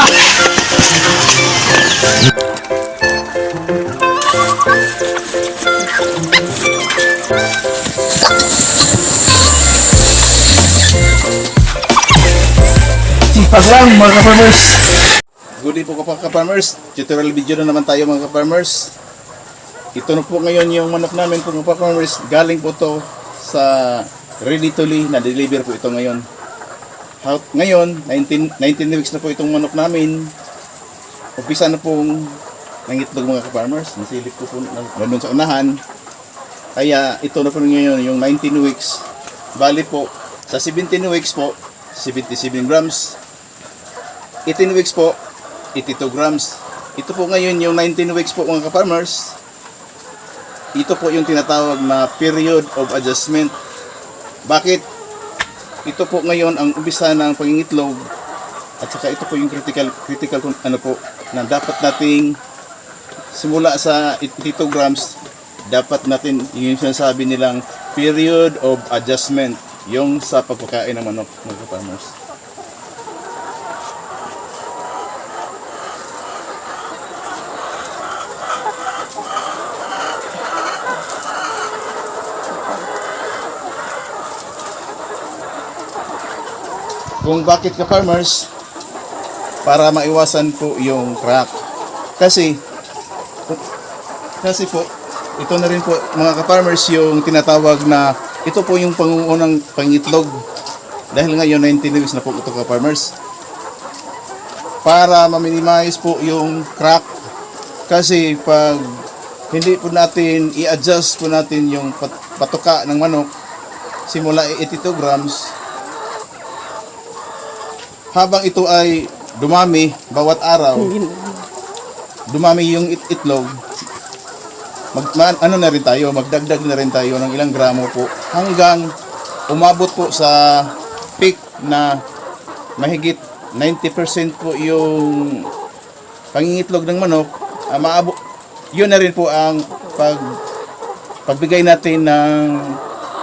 Sipag lang mga ka-farmers. Good day po ka-farmers. Tutorial video na naman tayo mga ka-farmers. Ito na po ngayon yung manok namin po mga ka-farmers. Galing po to sa ready to lay na deliver po ito ngayon. Ngayon 19 weeks na po itong manok namin. Umpisa na pong nangitlog mga ka-farmers. Nasilip ko po nandun sa unahan. Kaya ito na po ngayon yung 19 weeks. Bali po sa 17 weeks po 77 grams. 18 weeks po 82 grams. Ito po ngayon yung 19 weeks po mga ka-farmers. Ito po yung tinatawag na period of adjustment. Bakit? Ito po ngayon ang umpisa ng pangingitlog. At saka ito po yung critical ano po na dapat nating simula sa 82 grams dapat natin yung sinasabi nilang period of adjustment yung sa pagpakain ng manok mga ka-farmers. Kung bakit ka-farmers, para maiwasan po yung crack. Kasi po, ito na rin po mga ka-farmers yung tinatawag na ito po yung pangungunang pangitlog. Dahil ngayon 19 weeks na po ito ka-farmers. Para ma-minimize po yung crack. Kasi pag hindi po natin i-adjust po natin yung patuka ng manok simula 82 grams, habang ito ay dumami bawat araw, dumami yung itlog, magdagdag na rin tayo ng ilang gramo po hanggang umabot po sa peak na mahigit 90% po yung pangingitlog ng manok. Yun na rin po ang pagbigay natin ng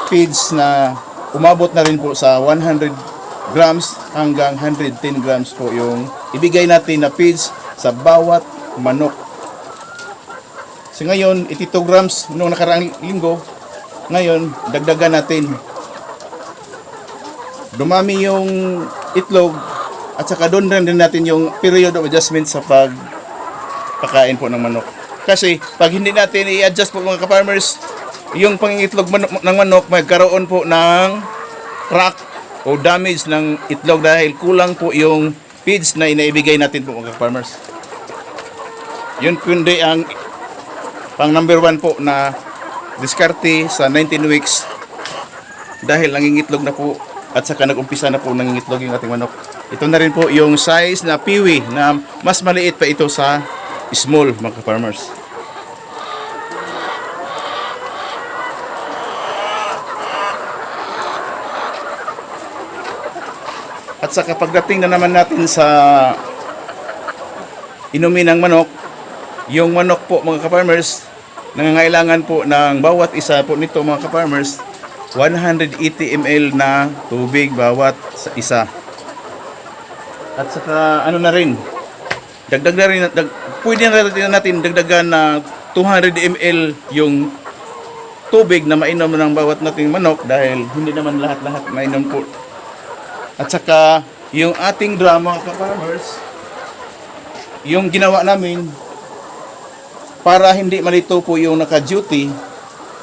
feeds na umabot na rin po sa 100 grams hanggang 110 grams po yung ibigay natin na feeds sa bawat manok. So ngayon 82 grams noong nakaraang linggo, ngayon dagdagan natin. Dumami yung itlog at saka doon din natin yung period of adjustment sa pagpakain po ng manok. Kasi pag hindi natin i-adjust po mga ka-farmers, yung pangingitlog ng manok magkaroon po ng crack o damage ng itlog dahil kulang po yung feeds na inaibigay natin po mga farmers. Yun kundi ang pang number 1 po na diskarte sa 19 weeks dahil nangingitlog na po at saka nag-umpisa na po nangingitlog yung ating manok. Ito na rin po yung size na piwi na mas maliit pa ito sa small mga farmers. At saka pagdating na naman natin sa inumin ng manok, yung manok po mga ka-farmers, nangangailangan po ng bawat isa po nito mga ka-farmers, 180 ml na tubig bawat isa. At saka ano na rin, pwede na natin dagdagan na 200 ml yung tubig na mainom ng bawat nating manok dahil hindi naman lahat-lahat mainom po. At saka yung ating drum mga ka-farmers, yung ginawa namin para hindi malito po yung naka-duty,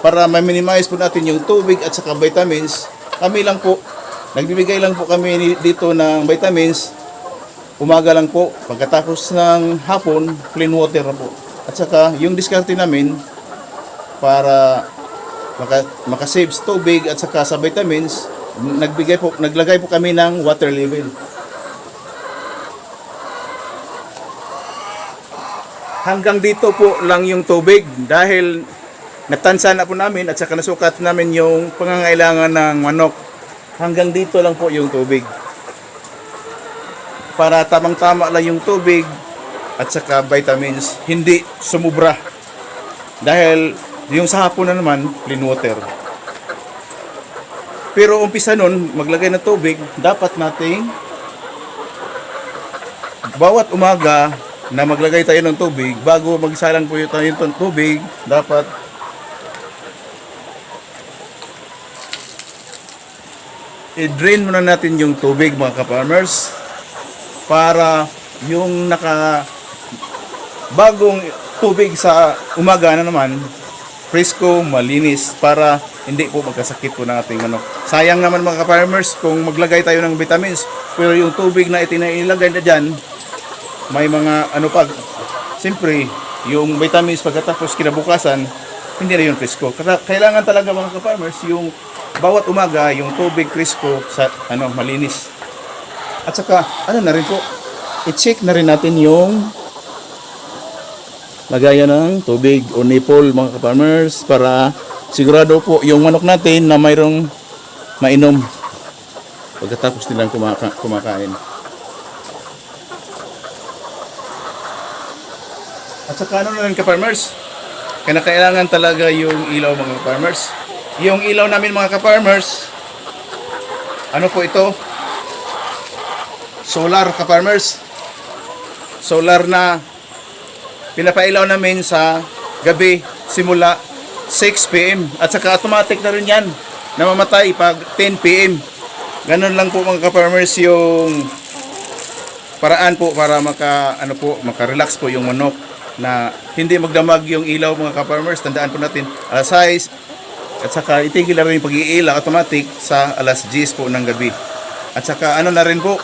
para ma-minimize po natin yung tubig at saka vitamins, kami lang po, nagbibigay lang po kami dito ng vitamins, umaga lang po, pagkatapos ng hapon, clean water na po. At saka yung diskarte namin para makasave tubig at saka sa vitamins, naglagay po kami ng water level. Hanggang dito po lang yung tubig dahil natansa na po namin at saka nasukat namin yung pangangailangan ng manok. Hanggang dito lang po yung tubig. Para tamang-tama lang yung tubig at saka vitamins, hindi sumubra. Dahil yung sa hapon na naman, clean water. Pero umpisa nun, maglagay ng tubig, dapat nating bawat umaga na maglagay tayo ng tubig, bago magsalang po tayo ng tubig, dapat i-drain muna natin yung tubig mga ka-farmers para yung bagong tubig sa umaga na naman presko, malinis para hindi po magkasakit po ng ating manok. Sayang naman mga ka-farmers kung maglagay tayo ng vitamins pero yung tubig na itinilagay na dyan may mga siyempre yung vitamins pagkatapos kinabukasan hindi na yun presko. Kailangan talaga mga ka-farmers yung bawat umaga yung tubig presko sa malinis. At saka na rin po, i-check na rin natin yung lagayan ng tubig o nipple mga ka-farmers para sigurado po yung manok natin na mayroong mainom pagkatapos nilang kumakain. At saka na rin ka-farmers, kailangan talaga yung ilaw mga ka-farmers. Yung ilaw namin mga ka-farmers, po ito? Solar ka-farmers. Solar na pinapailaw namin sa gabi simula 6 PM. At saka automatic na rin yan, namamatay pag 10 PM. Ganun lang po mga ka-farmers yung paraan po para maka-relax po yung manok na hindi magdamag yung ilaw mga ka-farmers. Tandaan po natin, alas 6 at saka itigil na rin yung pag-iilaw automatic sa alas 10 po ng gabi. At saka na rin po,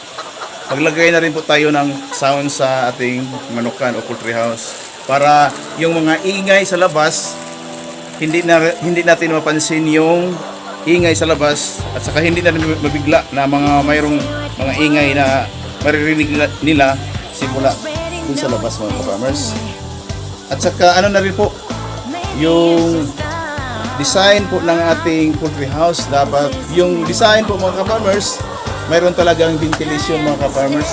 maglagay na rin po tayo ng sound sa ating manukan o poultry house para yung mga ingay sa labas hindi natin mapansin yung ingay sa labas at saka hindi na rin mabigla na mayroong mga ingay na maririnig nila simula dun sa labas mga ka-farmers. At saka na rin po yung design po ng ating poultry house. Dapat yung design po mga ka-farmers mayroon talagang ventilation mga ka-farmers.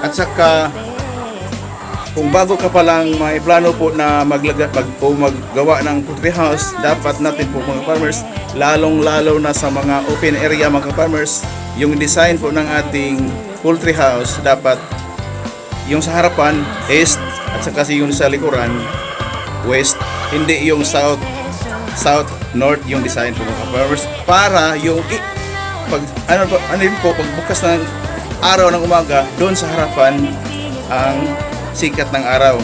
At saka kung bago ka pa lang may plano po na maggawa ng poultry house, dapat natin po mga farmers, lalong-lalo na sa mga open area mga farmers, yung design po ng ating poultry house dapat yung sa harapan east at saka yung sa likuran west, hindi yung south north yung design po mga farmers para yung pagbukas ng araw ng umaga doon sa harapan ang sikat ng araw.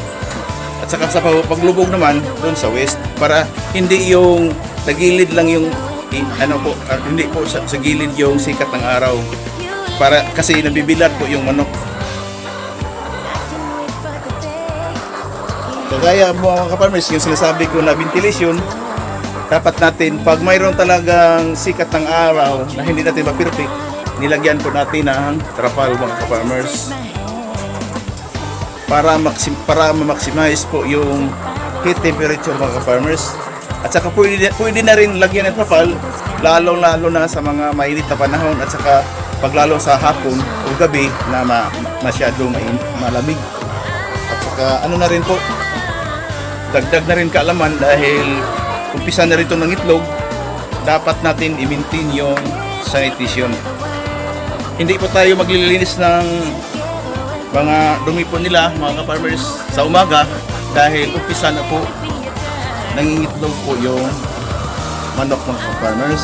At saka sa paglubog naman doon sa west para hindi yung tagilid lang yung hindi po sa gilid yung sikat ng araw para kasi nabibilad po yung manok. Kagaya mga ka-farmers yung sinasabi ko na ventilation, dapat natin pag mayroon talagang sikat ng araw na hindi natin ma-perfect, nilagyan po natin ng trapal mga ka-farmers para ma-maximize po yung heat temperature mga ka-farmers. At saka pwede na rin lagyan ng trapal lalong-lalo na sa mga mainit na panahon at saka paglalo sa hapon o gabi na masyadong malamig. At saka na rin po, dagdag na rin kaalaman dahil umpisa na rin ito ng itlog, dapat natin i-maintain yung sanitation. Hindi po tayo maglilinis ng mga dumi po nila mga ka-farmers sa umaga dahil umpisa na po nangingitlog po yung manok mga ka-farmers.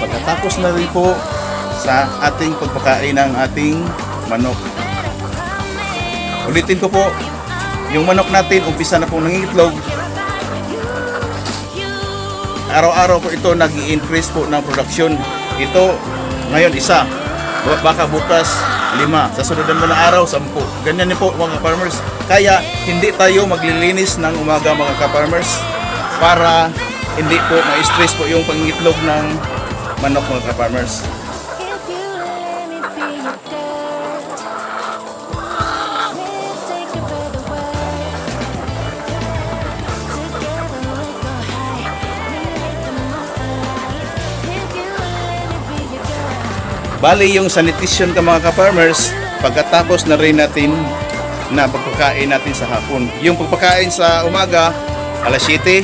Pagkatapos na rin po sa ating pagpakain ng ating manok. Ulitin ko po, yung manok natin umpisa na po nangingitlog. Araw-araw po ito nag-i-increase po ng production. Ito ngayon isa, baka bukas 5, sa sunod na araw 10. Ganyan din po mga farmers. Kaya hindi tayo maglilinis ng umaga mga ka-farmers para hindi po ma-stress po yung pangitlog ng manok mga ka-farmers. Bali yung sanitation ka mga ka-farmers, pagkatapos na rin natin na pagpakain natin sa hapon. Yung pagpakain sa umaga, alas 7.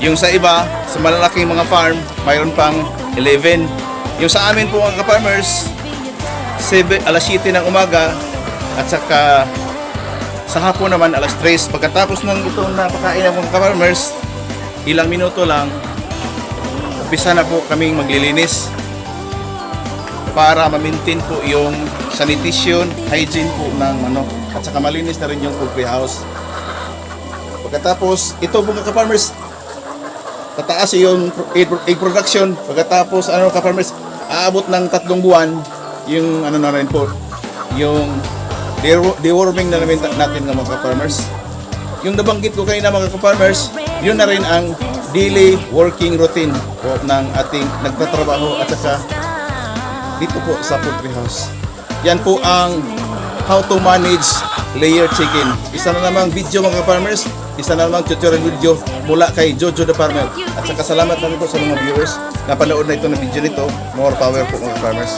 Yung sa iba, sa malalaking mga farm, mayroon pang 11. Yung sa amin po mga ka-farmers, alas 7 ng umaga at saka sa hapon naman alas 3. Pagkatapos ng itong napakain ng mga ka-farmers, ilang minuto lang, umpisa na po kaming maglilinis para ma-maintain po yung sanitation, hygiene po ng manok at saka malinis na rin yung poultry house. Pagkatapos, ito po mga ka-farmers, tataas yung egg production. Pagkatapos, ka-farmers, aabot ng 3 buwan yung na rin po, yung deworming na namin natin ng mga ka-farmers. Yung nabanggit ko kayo na mga ka-farmers, yun na rin ang daily working routine po ng ating nagtatrabaho at saka dito po sa poultry house. Yan po ang how to manage layer chicken. Isa na namang video mga ka-farmers, isa na namang tutorial video mula kay Jojo the Farmer. At saka salamat namin po sa mga viewers na panood na ito na video nito. More power po mga ka-farmers.